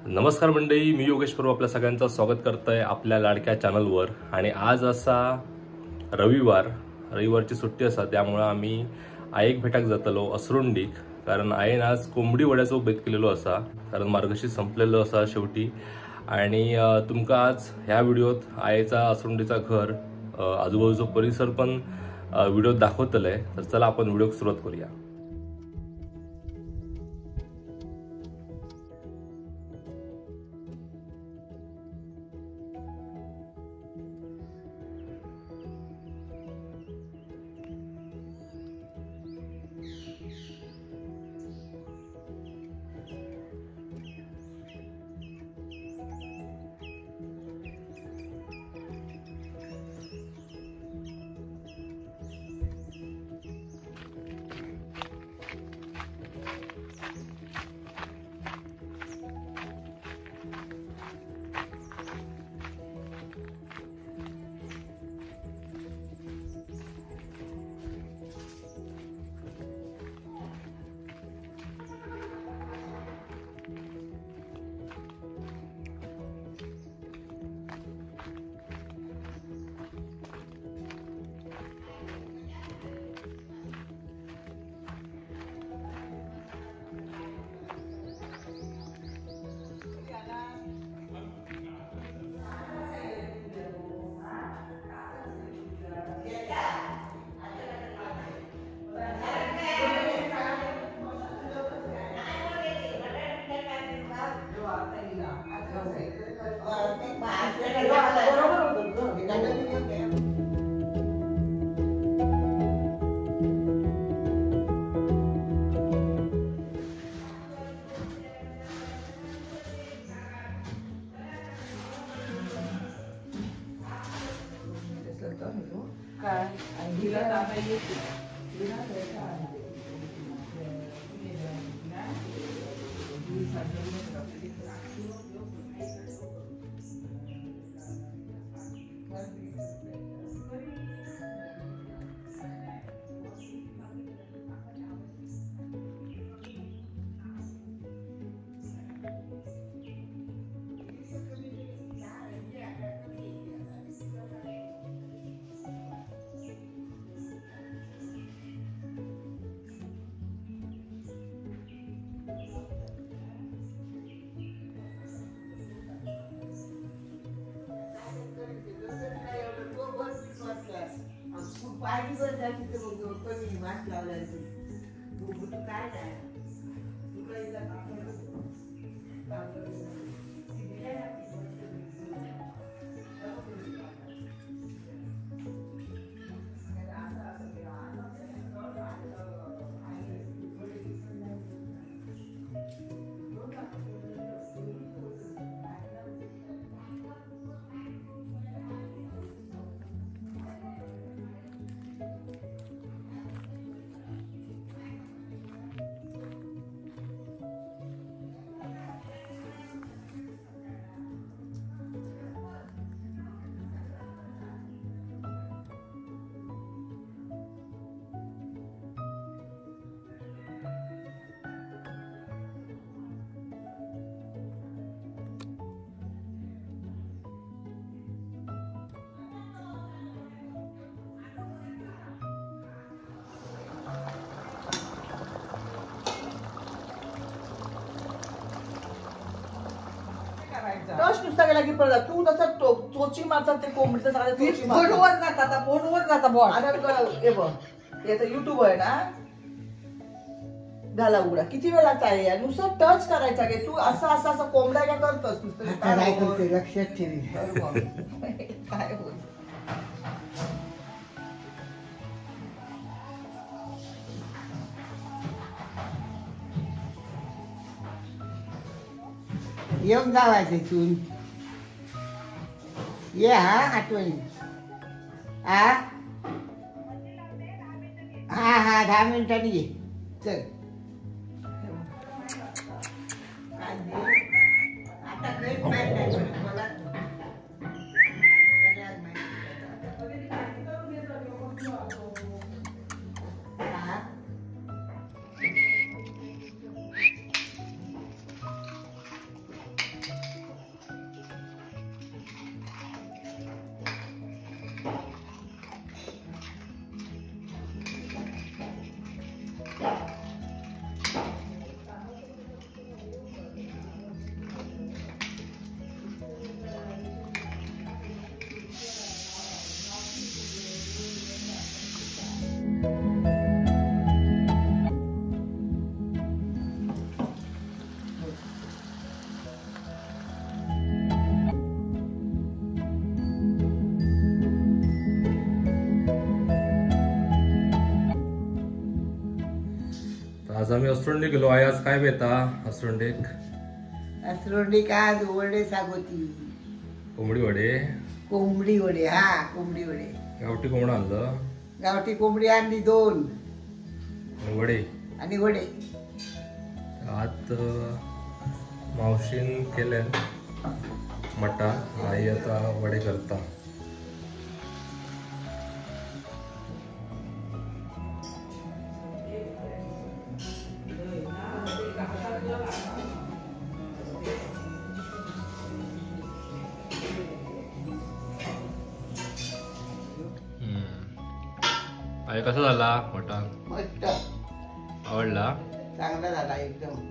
नमस्कार मंडळी, मी योगेश परब आपल्या सगळ्यांचं स्वागत करतोय आपल्या लाडक्या चॅनलवर। आणि आज असा रविवारची सुट्टी असा, त्यामुळे आम्ही आईक भेटाक जातलो असरुंडीक। कारण आईन आज कोंबडी वड्याचो बेत केलेलो असा, कारण मार्गशीर्ष संपलेलो असा शेवटी। आणि तुमका आज ह्या व्हिडिओत आईचा असरुंडीचा घर आजूबाजूचो परिसर पण व्हिडिओत दाखवतले। तर चला आपण व्हिडिओ सुरुवात करूया। टच नुसता गेला की पडला तू तसं चोची मारतात ते कोंबडीचं सगळं चोची फोनवर जातात फोनवर जाता बॉल आता हे बघ याचं युट्यूब आहे ना घाला उघडा किती वेळ लागता आहे नुसतं टच करायचा गे तू असं असं असं कोंबड्या काय करतोस नुसतं काय करते लक्षात ठेवी काय होत येऊन जावायचं इथून ये हा आठवणी हा हा हा 10 मिनिटांनी ये चल आज आम्ही असरोंडी गेलो. आई आज काय बेता असरोंडीक? असरोंडी आज वडे सागोती. कोंबडी वडे. कोंबडी वडे. हा कोंबडी वडे. गावठी कोंबडा आणलं. गावठी कोंबडी आणली 2 वडे आणि वडे. आज मावशीन केले मटण. आई आता वडे करता. आई कसा झाला मटण? मस्त. आवडला? चांगला झाला एकदम.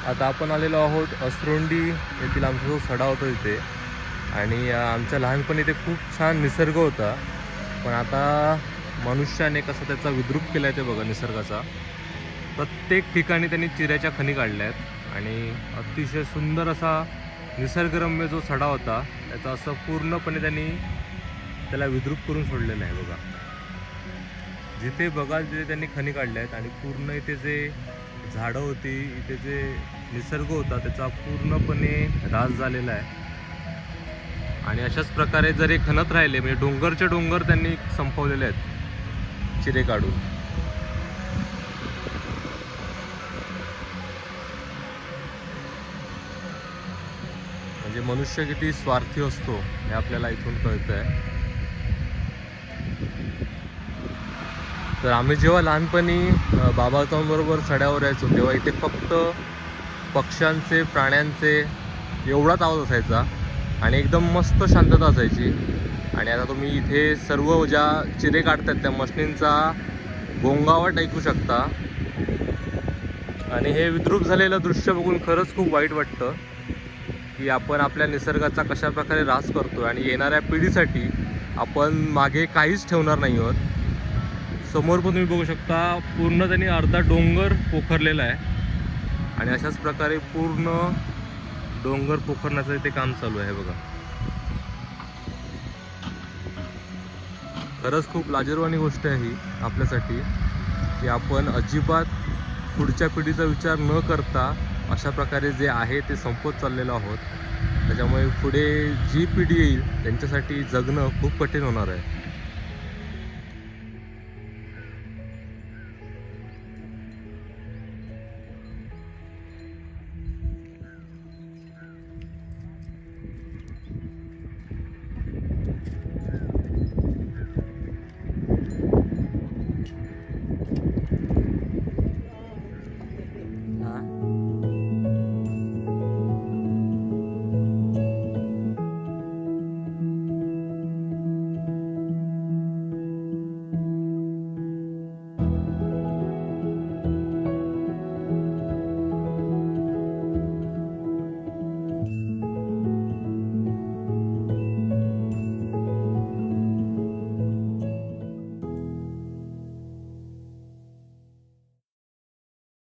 आता आपण आलेलो आहोत असरोंडी येथील आमचा जो सडा होता तिथे. आणि आमच्या लहानपणी ते खूप छान निसर्ग होता. पण आता मनुष्याने कसा त्याचा विद्रूप केला आहे ते बघा. निसर्गाचा प्रत्येक ठिकाणी त्यांनी चिऱ्याच्या खणी काढल्या आहेत. आणि अतिशय सुंदर असा निसर्गरम्य जो सडा होता त्याचा असं पूर्णपणे त्यांनी त्याला विद्रूप करून सोडलेलं आहे बघा. जिथे बघाल तिथे त्यांनी खणी काढल्या आहेत. आणि पूर्ण इथे जे झाडं होती, इथे जे निसर्ग होता त्याचा पूर्णपणे ऱ्हास झालेला आहे. आणि अशाच प्रकारे जर हे खणत राहिले म्हणजे डोंगरचे डोंगर त्यांनी संपवलेले आहेत चिरे काढून. म्हणजे मनुष्य किती स्वार्थी असतो हे आपल्याला इथून कळतंय. तर आम्ही जेव्हा लहानपणी बाबांबरोबर सड्यावर यायचो तेव्हा इथे फक्त पक्ष्यांचे, प्राण्यांचे एवढाच आवाज असायचा आणि एकदम मस्त शांतता असायची. आणि आता तुम्ही इथे सर्व ज्या चिरे काढतात त्या मशनींचा गोंगावट ऐकू शकता. आणि हे विद्रूप झालेलं दृश्य बघून खरंच खूप वाईट वाटतं की आपण आपल्या निसर्गाचा कशा प्रकारे ऱ्हास करतो आणि येणाऱ्या पिढीसाठी आपण मागे काहीच ठेवणार नाही आहोत. समोर पण तुम्ही बघू शकता पूर्ण त्यांनी अर्धा डोंगर पोखरलेला आहे. आणि अशाच प्रकारे पूर्ण डोंगर पोखरण्याचं इथे काम चालू आहे बघा. खरंच खूप लाजिरवाणी गोष्ट आहे ही आपल्यासाठी की आपण अजिबात पुढच्या पिढीचा विचार न करता अशा प्रकारे जे आहे ते संपवत चाललेलो आहोत. त्याच्यामुळे पुढे जी पिढी येईल त्यांच्यासाठी जगणं खूप कठीण होणार आहे.